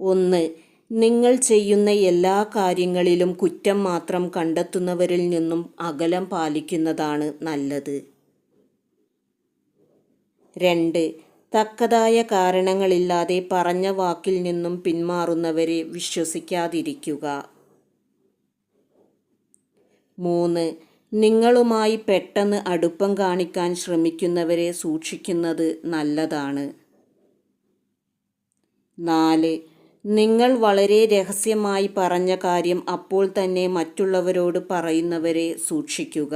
1. നിങ്ങൾ ചെയ്യുന്ന എല്ലാ കാര്യങ്ങളിലും കുറ്റം മാത്രം കണ്ടെത്തുന്നവരിൽ നിന്നും അകലം പാലിക്കുന്നതാണ് നല്ലത്. 2. തക്കതായ കാരണങ്ങളില്ലാതെ പറഞ്ഞ വാക്കിൽ നിന്നും പിന്മാറുന്നവരെ വിശ്വസിക്കാതിരിക്കുക. 3. നിങ്ങളുമായി പെട്ടെന്ന് അടുപ്പം കാണിക്കാൻ ശ്രമിക്കുന്നവരെ സൂക്ഷിക്കുന്നത് നല്ലതാണ്. 4. നിങ്ങൾ വളരെ രഹസ്യമായി പറഞ്ഞ കാര്യം അപ്പോൾ തന്നെ മറ്റുള്ളവരോട് പറയുന്നവരെ സൂക്ഷിക്കുക.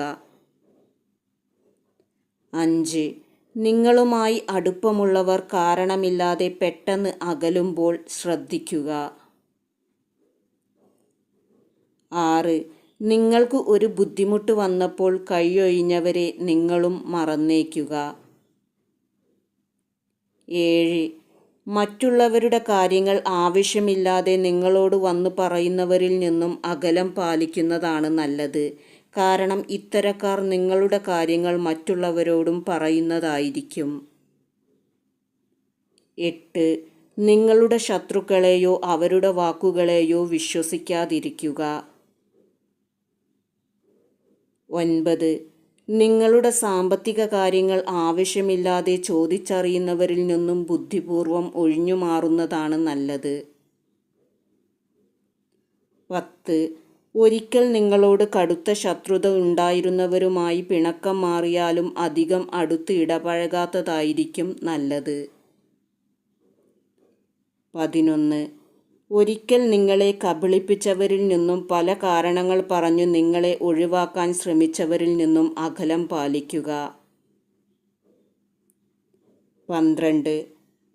5. നിങ്ങളുമായി അടുപ്പമുള്ളവർ കാരണമില്ലാതെ പെട്ടെന്ന് അകലുമ്പോൾ ശ്രദ്ധിക്കുക. 6. നിങ്ങൾക്ക് ഒരു ബുദ്ധിമുട്ട് വന്നപ്പോൾ കൈയൊഴിഞ്ഞവരെ നിങ്ങളും മറന്നേക്കുക. 7. മറ്റുള്ളവരുടെ കാര്യങ്ങൾ ആവശ്യമില്ലാതെ നിങ്ങളോട് വന്നു പറയുന്നവരിൽ നിന്നും അകലം പാലിക്കുന്നതാണ് നല്ലത്. കാരണം ഇത്തരക്കാർ നിങ്ങളുടെ കാര്യങ്ങൾ മറ്റുള്ളവരോടും പറയുന്നതായിരിക്കും. 8. നിങ്ങളുടെ ശത്രുക്കളെയോ അവരുടെ വാക്കുകളെയോ വിശ്വസിക്കാതിരിക്കുക. 9. നിങ്ങളുടെ സാമ്പത്തിക കാര്യങ്ങൾ ആവശ്യമില്ലാതെ ചോദിച്ചറിയുന്നവരിൽ നിന്നും ബുദ്ധിപൂർവം ഒഴിഞ്ഞുമാറുന്നതാണ് നല്ലത്. 10. ഒരിക്കൽ നിങ്ങളോട് കടുത്ത ശത്രുത ഉണ്ടായിരുന്നവരുമായി പിണക്കം മാറിയാലും അധികം അടുത്ത് ഇടപഴകാത്തതായിരിക്കും നല്ലത്. 11. ഒരിക്കൽ നിങ്ങളെ കബളിപ്പിച്ചവരിൽ നിന്നും പല കാരണങ്ങൾ പറഞ്ഞു നിങ്ങളെ ഒഴിവാക്കാൻ ശ്രമിച്ചവരിൽ നിന്നും അകലം പാലിക്കുക. 12.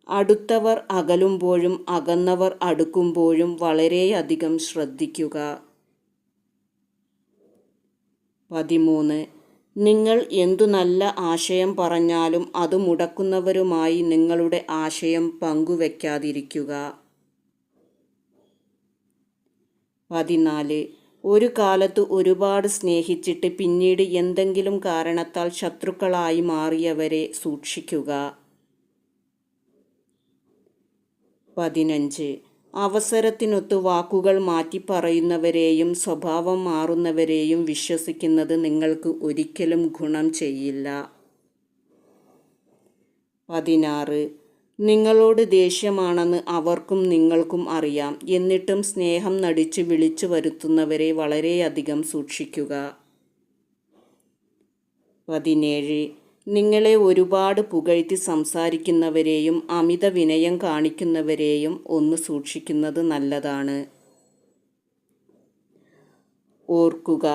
അടുത്തവർ അകലുമ്പോഴും അകന്നവർ അടുക്കുമ്പോഴും വളരെയധികം ശ്രദ്ധിക്കുക. 13. നിങ്ങൾ എന്തു നല്ല ആശയം പറഞ്ഞാലും അത് മുടക്കുന്നവരുമായി നിങ്ങളുടെ ആശയം പങ്കുവയ്ക്കാതിരിക്കുക. 14. ഒരു കാലത്ത് ഒരുപാട് സ്നേഹിച്ചിട്ട് പിന്നീട് എന്തെങ്കിലും കാരണത്താൽ ശത്രുക്കളായി മാറിയവരെ സൂക്ഷിക്കുക. 15. അവസരത്തിനൊത്ത് വാക്കുകൾ മാറ്റിപ്പറയുന്നവരെയും സ്വഭാവം മാറുന്നവരെയും വിശ്വസിക്കുന്നത് നിങ്ങൾക്ക് ഒരിക്കലും ഗുണം ചെയ്യില്ല. 16. നിങ്ങളോട് ദേഷ്യമാണെന്ന് അവർക്കും നിങ്ങൾക്കും അറിയാം. എന്നിട്ടും സ്നേഹം നടിച്ച് വിളിച്ചു വരുത്തുന്നവരെ വളരെയധികം സൂക്ഷിക്കുക. 17. നിങ്ങളെ ഒരുപാട് പുകഴ്ത്തി സംസാരിക്കുന്നവരെയും അമിത വിനയം കാണിക്കുന്നവരെയും ഒന്ന് സൂക്ഷിക്കുന്നത് നല്ലതാണ്. ഓർക്കുക,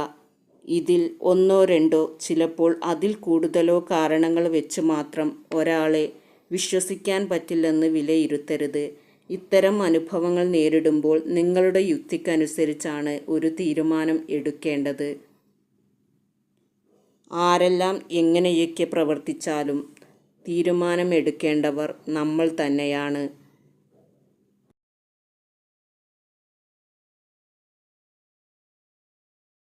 ഇതിൽ ഒന്നോ രണ്ടോ ചിലപ്പോൾ അതിൽ കൂടുതലോ കാരണങ്ങൾ വെച്ച് മാത്രം ഒരാളെ വിശ്വസിക്കാൻ പറ്റില്ലെന്ന് വിലയിരുത്തരുത്. ഇത്തരം അനുഭവങ്ങൾ നേരിടുമ്പോൾ നിങ്ങളുടെ യുക്തിക്കനുസരിച്ചാണ് ഒരു തീരുമാനം എടുക്കേണ്ടത്. ആരെല്ലാം എങ്ങനെയൊക്കെ പ്രവർത്തിച്ചാലും തീരുമാനമെടുക്കേണ്ടവർ നമ്മൾ തന്നെയാണ്.